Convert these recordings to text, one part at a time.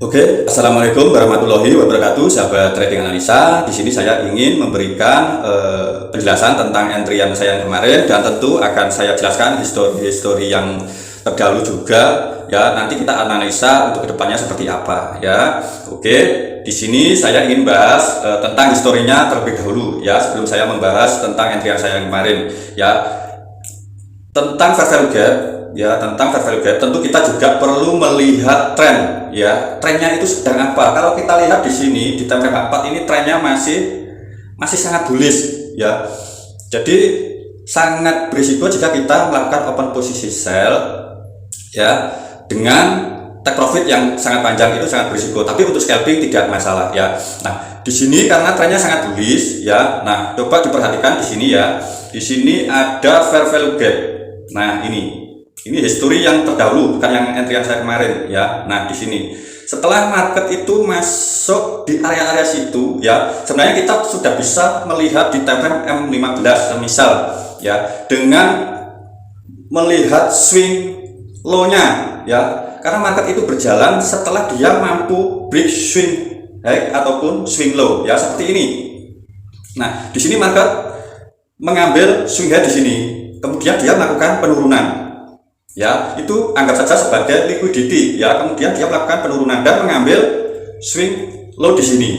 Oke, assalamualaikum warahmatullahi wabarakatuh, sahabat trading analisa. Di sini saya ingin memberikan penjelasan tentang entrian saya yang kemarin, dan tentu akan saya jelaskan histori yang terdahulu juga. Ya, nanti kita analisa untuk kedepannya seperti apa. Ya, oke. Di sini saya ingin bahas tentang historinya terlebih dahulu. Ya, sebelum saya membahas tentang entrian saya yang kemarin. Ya, tentang fair value gap. Ya, tentang fair value gap tentu kita juga perlu melihat tren. Ya, trennya itu sedang apa. Kalau kita lihat di sini di time frame 4 ini trennya masih sangat bullish. Ya, jadi sangat berisiko jika kita melakukan open posisi sell, ya, dengan take profit yang sangat panjang. Itu sangat berisiko, tapi untuk scalping tidak masalah. Ya, nah di sini karena trennya sangat bullish, ya, nah coba diperhatikan di sini. Ya, di sini ada fair value gap. Nah, ini history yang terdahulu, bukan yang entrian saya kemarin. Ya, nah di sini setelah market itu masuk di area-area situ, ya, sebenarnya kita sudah bisa melihat di time frame M15 misal, ya, dengan melihat swing low-nya. Ya, karena market itu berjalan setelah dia mampu break swing high ataupun swing low, ya, seperti ini. Nah, di sini market mengambil swing high di sini, kemudian dia melakukan penurunan. Ya, itu anggap saja sebagai liquidity. Ya, kemudian dia melakukan penurunan dan mengambil swing low di sini.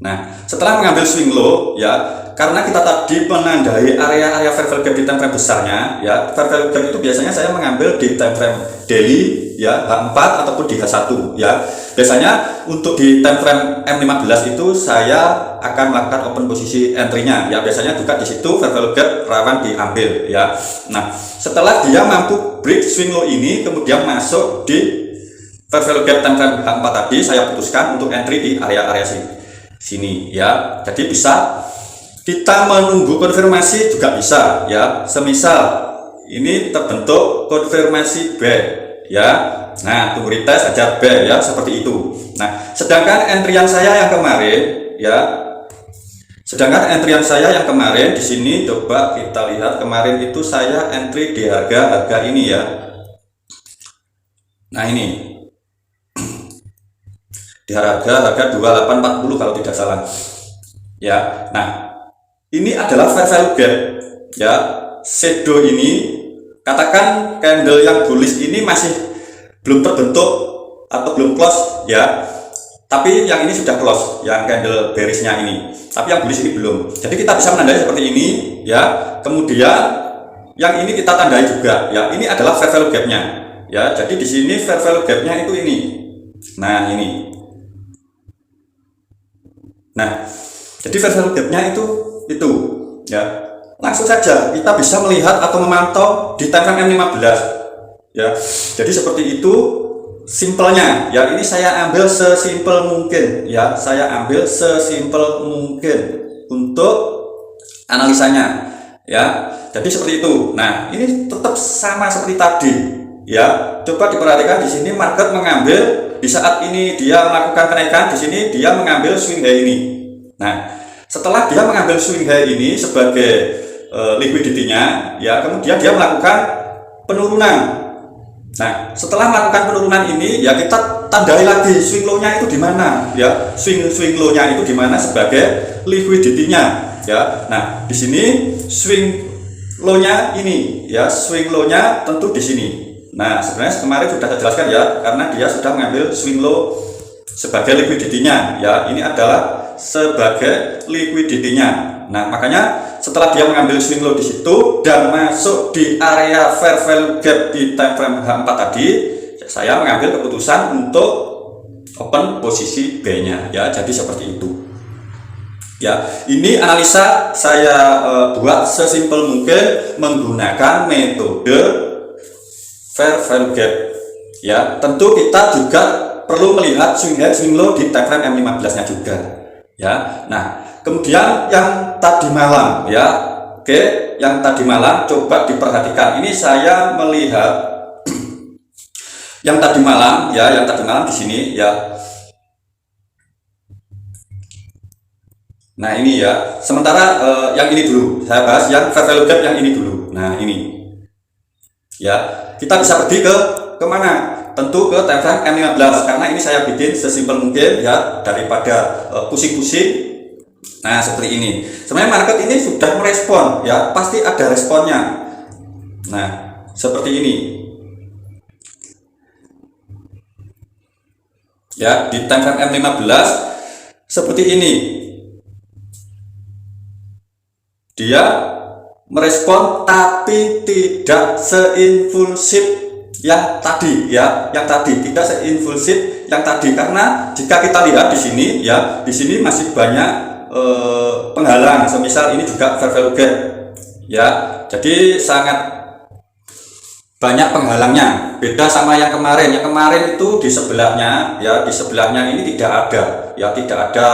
Nah, setelah mengambil swing low, ya, karena kita tadi menandai area-area fair value gap di time frame besarnya. Ya, fair value gap itu biasanya saya mengambil di time frame daily, ya, H4 ataupun di H1. Ya, biasanya untuk di time frame M15 itu saya akan melakukan open posisi entry-nya. Ya, biasanya juga di situ fair value gap rawan diambil. Ya, nah setelah dia mampu break swing low ini, kemudian masuk di fair value gap time frame H4 tadi, saya putuskan untuk entry di area-area sini. Ya, jadi bisa kita menunggu konfirmasi juga bisa. Ya, semisal ini terbentuk konfirmasi buy, ya, nah tunggu retest aja buy, ya, seperti itu. Nah, sedangkan entrian saya yang kemarin, ya, di sini coba kita lihat. Kemarin itu saya entry di harga ini, ya. Nah, ini di harga 2840 kalau tidak salah. Ya, nah ini adalah fair value gap. Ya, shadow ini, katakan candle yang bullish ini masih belum terbentuk atau belum close, ya, tapi yang ini sudah close, yang candle bearishnya ini, tapi yang bullish ini belum. Jadi kita bisa menandai seperti ini, ya. Kemudian yang ini kita tandai juga, ya. Ini adalah fair value gapnya, ya. Jadi di sini fair value gapnya itu ini. Nah, ini. Nah, jadi fair value gapnya itu, ya. Langsung saja kita bisa melihat atau memantau di time frame M15. Ya, jadi seperti itu simpelnya. Ya, ini saya ambil sesimpel mungkin, ya, saya ambil sesimpel mungkin untuk analisanya. Ya, jadi seperti itu. Nah, ini tetap sama seperti tadi. Ya, coba diperhatikan di sini market mengambil di saat ini dia melakukan kenaikan, di sini dia mengambil swing high ini. Nah, setelah dia mengambil swing high ini sebagai liquidity-nya, ya, kemudian dia melakukan penurunan. Nah, setelah melakukan penurunan ini, ya, kita tandai lagi swing low-nya itu di mana, ya. Swing low-nya itu di mana sebagai liquidity-nya, ya. Nah, di sini swing low-nya ini, ya, swing low-nya tentu di sini. Nah, sebenarnya kemarin sudah saya jelaskan, ya, karena dia sudah mengambil swing low sebagai liquidity-nya, ya. Ini adalah sebagai liquidity-nya. Nah, makanya setelah dia mengambil swing low di situ dan masuk di area fair value gap di time frame H4 tadi, saya mengambil keputusan untuk open posisi B-nya, ya. Jadi seperti itu. Ya, ini analisa saya buat sesimpel mungkin menggunakan metode fair value gap. Ya, tentu kita juga perlu melihat swing high, swing low di time frame M15-nya juga. Ya, nah kemudian yang tadi malam, ya, oke, yang tadi malam coba diperhatikan. Ini saya melihat yang tadi malam, ya, yang tadi malam di sini, ya. Nah, ini, ya. Sementara yang ini dulu saya bahas, yang fair value gap yang ini dulu. Nah, ini, ya, kita bisa pergi ke kemana? tentu ke time frame M15 karena ini saya bikin sesimpel mungkin ya daripada pusing-pusing. Nah, seperti ini. Sebenarnya market ini sudah merespon ya, pasti ada responnya. Nah, seperti ini. Ya, di time frame M15 seperti ini. Dia merespon tapi tidak seimpulsif yang tadi ya, yang tadi tidak seimpulsif yang tadi karena jika kita lihat di sini ya, di sini masih banyak penghalang, semisal ini juga fair value gap ya, jadi sangat banyak penghalangnya, beda sama yang kemarin. Yang kemarin itu di sebelahnya ya, di sebelahnya ini tidak ada ya, tidak ada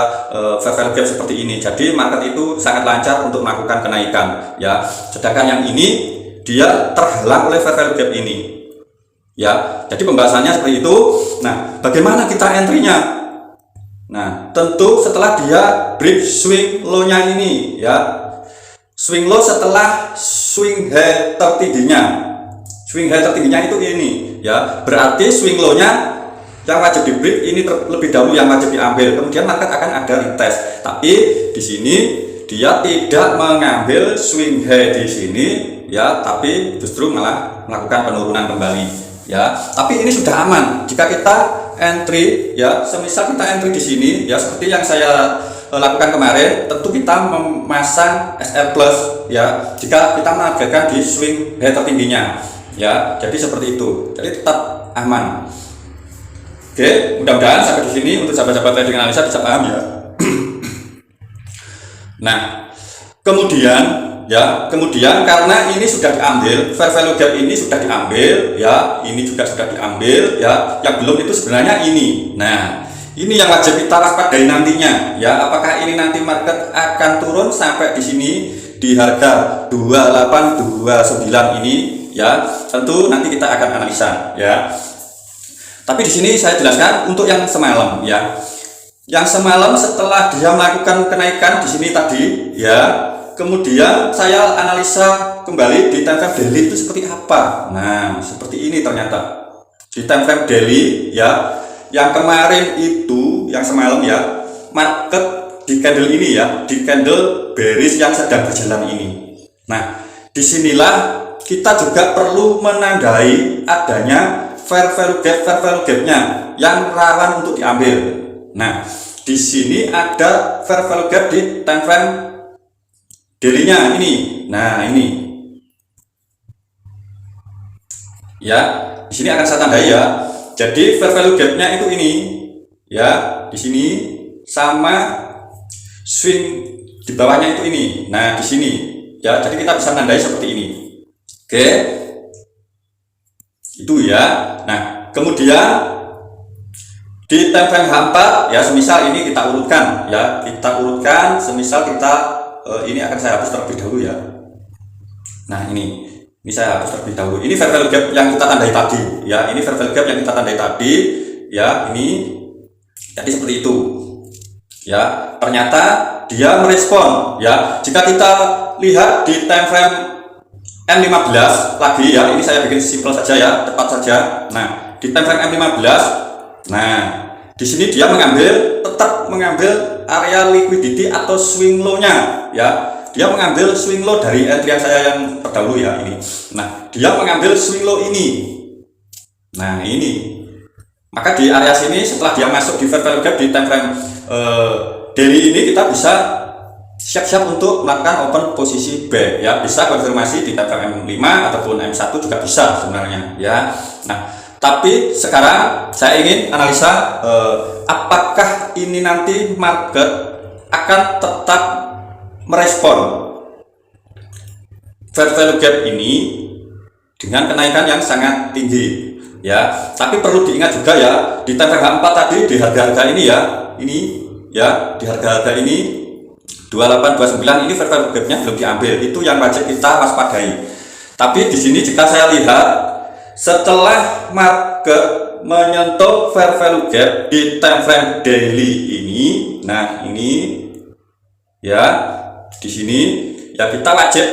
fair value gap seperti ini, jadi market itu sangat lancar untuk melakukan kenaikan ya. Sedangkan yang ini dia terhalang oleh fair value gap ini ya, jadi pembahasannya seperti itu. Nah, bagaimana kita entry-nya? Nah, tentu setelah dia break swing low-nya ini ya, swing low setelah swing high tertingginya. Swing high tertingginya itu ini ya, berarti swing low-nya yang wajib di break ini terlebih dahulu yang wajib diambil. Kemudian market akan ada retest. Tapi di sini dia tidak mengambil swing high di sini ya, tapi justru malah melakukan penurunan kembali ya. Tapi ini sudah aman jika kita entry ya, semisal kita entry di sini ya, seperti yang saya lakukan kemarin, tentu kita memasang SR plus ya, jika kita menargetkan di swing high tertingginya ya, jadi seperti itu, jadi tetap aman. Oke, mudah-mudahan sampai di sini untuk sahabat-sahabat trading analisa bisa paham ya. Nah, kemudian karena ini sudah diambil, fair value gap ini sudah diambil ya, ini juga sudah diambil ya, yang belum itu sebenarnya ini. Nah, ini yang wajib kita waspadai nantinya ya, apakah ini nanti market akan turun sampai di sini di harga 2829 ini ya, tentu nanti kita akan analisa ya. Tapi di sini saya jelaskan untuk yang semalam ya, yang semalam setelah dia melakukan kenaikan di sini tadi ya, kemudian saya analisa kembali di time frame daily itu seperti apa. Nah, seperti ini ternyata di time frame daily ya, yang kemarin itu, yang semalam ya, market di candle ini ya, di candle bearish yang sedang berjalan ini. Nah, disinilah kita juga perlu menandai adanya fair value gap-nya yang rawan untuk diambil. Nah, di sini ada fair value gap di time frame daily-nya ini. Nah, ini ya, di sini akan saya tandai ya. Jadi fair value gap-nya itu ini ya, di sini sama swing di bawahnya itu ini. Nah, di sini ya, jadi kita bisa menandai seperti ini. Oke, itu ya. Nah, kemudian di time frame H4 ya, semisal ini kita urutkan ya, semisal kita ini akan saya hapus terlebih dahulu ya. Nah, ini saya hapus terlebih dahulu. Ini fair value gap yang kita tandai tadi ya, ini fair value gap yang kita tandai tadi ya, ini jadi seperti itu ya. Ternyata dia merespon ya. Jika kita lihat di time frame M15 lagi ya, ini saya bikin simpel saja ya, tepat saja. Nah, di time frame M15, nah di sini dia tetap mengambil area liquidity atau swing low-nya ya. Dia mengambil swing low dari entry yang saya yang terdahulu ya, ini. Nah, dia mengambil swing low ini. Nah, ini. Maka di area sini setelah dia masuk di fair value gap di time frame daily ini, kita bisa siap-siap untuk melakukan open posisi buy ya, bisa konfirmasi di time frame M5 ataupun M1 juga bisa sebenarnya ya. Nah, tapi sekarang saya ingin analisa apakah ini nanti market akan tetap merespon fair value gap ini dengan kenaikan yang sangat tinggi ya. Tapi perlu diingat juga ya, di time frame H4 tadi di harga-harga ini ya, ini ya, di harga-harga ini 2829 ini fair value gap-nya belum diambil, itu yang wajib kita waspadai. Tapi di sini jika saya lihat setelah market menyentuh fair value gap di time frame daily ini, nah ini ya, di sini ya kita wajib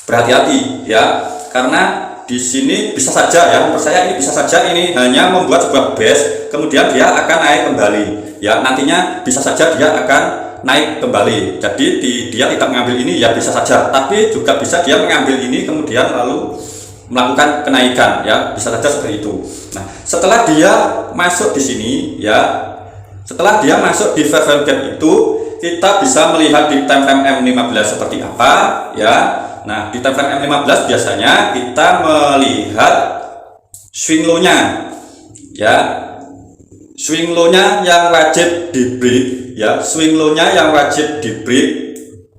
berhati-hati ya, karena di sini bisa saja ya, menurut saya ini bisa saja ini hanya membuat sebuah base, kemudian dia akan naik kembali ya, nantinya bisa saja dia akan naik kembali. Jadi dia tidak mengambil ini ya bisa saja, tapi juga bisa dia mengambil ini kemudian lalu melakukan kenaikan ya, bisa saja seperti itu. Nah, setelah dia masuk di sini ya, setelah dia masuk di fair value gap itu, kita bisa melihat di time frame M15 seperti apa ya. Nah, di time frame M15 biasanya kita melihat swing low-nya ya. Swing low-nya yang wajib di break ya, swing low-nya yang wajib di break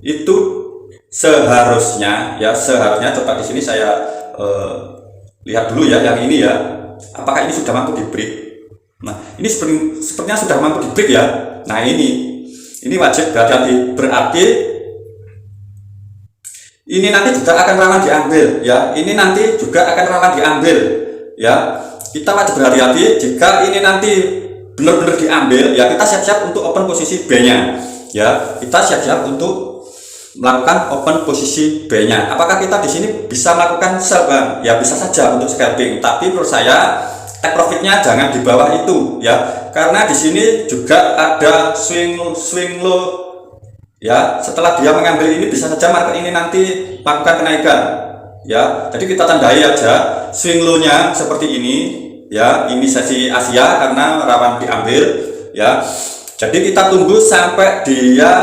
itu seharusnya ya, seharusnya coba di sini saya lihat dulu ya yang ini ya. Apakah ini sudah mampu di break? Nah, ini sepertinya sudah mampu di break ya. Nah, ini wajib hati-hati, berarti ini nanti juga akan rawan diambil ya, ini nanti juga akan rawan diambil ya. Kita wajib berhati-hati jika ini nanti benar-benar diambil ya, kita siap-siap untuk open posisi B-nya ya, kita siap-siap untuk melakukan open posisi B-nya. Apakah kita di sini bisa melakukan sell bang? Ya bisa saja untuk scalping, tapi menurut saya take profitnya jangan di bawah itu ya, karena di sini juga ada swing low ya. Setelah dia mengambil ini bisa saja market ini nanti melakukan kenaikan ya. Jadi kita tandai aja swing low-nya seperti ini ya, ini sesi Asia karena rawan diambil ya. Jadi kita tunggu sampai dia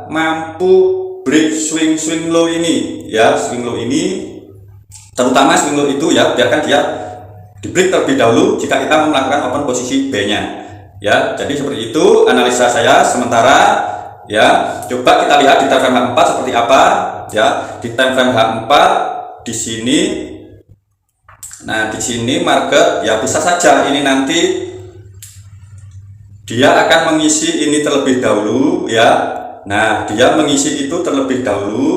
mampu break swing low ini ya, swing low ini, terutama swing low itu ya, biarkan dia di break terlebih dahulu jika kita mau melakukan open posisi B-nya ya. Jadi seperti itu analisa saya sementara ya. Coba kita lihat di time frame H4 seperti apa ya. Di time frame H4 di sini, nah di sini market ya bisa saja ini nanti dia akan mengisi ini terlebih dahulu ya. Nah, dia mengisi itu terlebih dahulu.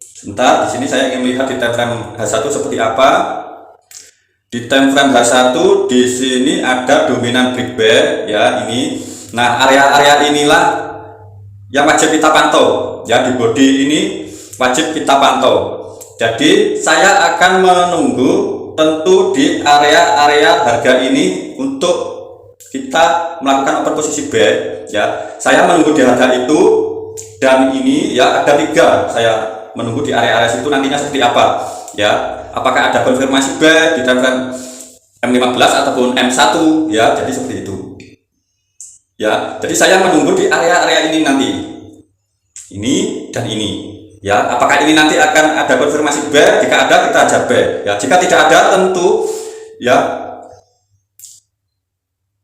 Sebentar, di sini saya ingin melihat di time frame H1 seperti apa. Di time frame H1 di sini ada dominan breakback ya, ini. Nah, area-area inilah yang wajib kita pantau ya, di body ini wajib kita pantau. Jadi saya akan menunggu tentu di area-area harga ini untuk kita melakukan open posisi B ya. Saya menunggu di harga itu, dan ini ya ada 3, saya menunggu di area-area situ nantinya seperti apa ya. Apakah ada konfirmasi B di time frame M15 ataupun M1 ya, jadi seperti itu ya. Jadi saya menunggu di area-area ini nanti, ini dan ini ya. Apakah ini nanti akan ada konfirmasi B? Jika ada kita aja B ya, jika tidak ada tentu ya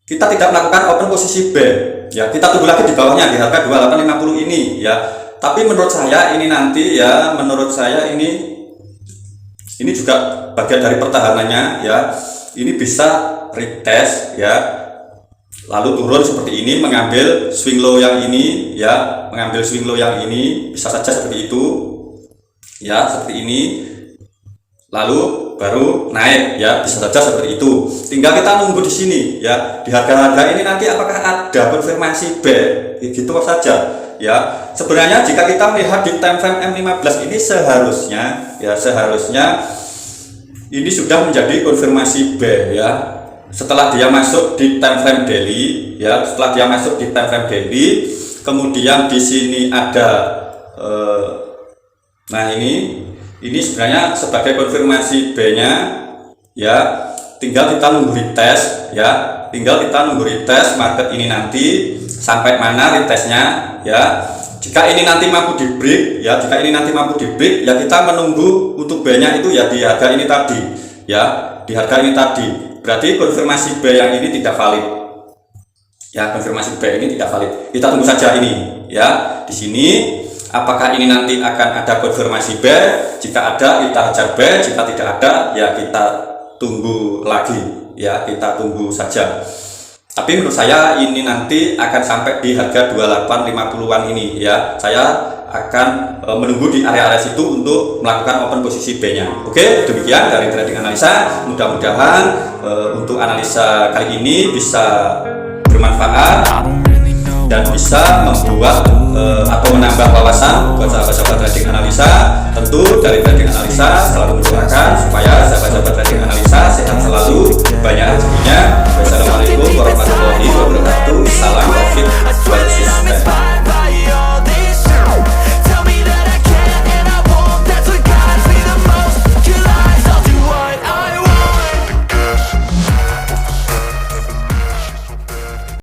kita tidak melakukan open posisi B ya, kita tunggu lagi di bawahnya di harga 2850 ini ya. Tapi menurut saya ini nanti ya, menurut saya ini juga bagian dari pertahanannya ya. Ini bisa retest ya, lalu turun seperti ini, mengambil swing low yang ini ya, mengambil swing low yang ini, bisa saja seperti itu ya, seperti ini, lalu baru naik ya, bisa saja seperti itu. Tinggal kita nunggu di sini ya, di harga-harga ini nanti apakah ada konfirmasi B gitu saja ya. Sebenarnya jika kita melihat di time frame M15 ini seharusnya ya, seharusnya ini sudah menjadi konfirmasi B ya. Setelah dia masuk di time frame daily ya, setelah dia masuk di time frame daily, kemudian di sini ada nah ini sebenarnya sebagai konfirmasi B-nya ya. Tinggal kita nunggu retest ya, tinggal kita nunggu retest market ini nanti sampai mana retestnya ya. Jika ini nanti mampu di break ya, jika ini nanti mampu di break ya, kita menunggu untuk B-nya itu ya di harga ini tadi ya, di harga ini tadi. Berarti konfirmasi B yang ini tidak valid ya, konfirmasi B ini tidak valid. Kita tunggu saja ini ya. Di sini apakah ini nanti akan ada konfirmasi B? Jika ada kita hajar B, jika tidak ada ya kita tunggu lagi ya, kita tunggu saja. Tapi menurut saya ini nanti akan sampai di harga 2850-an ini ya. Saya akan menunggu di area-area situ untuk melakukan open posisi B-nya. Oke, demikian dari trading analisa. Mudah-mudahan untuk analisa kali ini bisa bermanfaat. dan bisa membuat atau menambah wawasan buat sahabat-sahabat trading analisa. Tentu dari trading analisa selalu mendoakan supaya sahabat-sahabat trading analisa sehat selalu, banyak rezekinya. Wassalamualaikum warahmatullahi wabarakatuh. Salam profit buat sistem.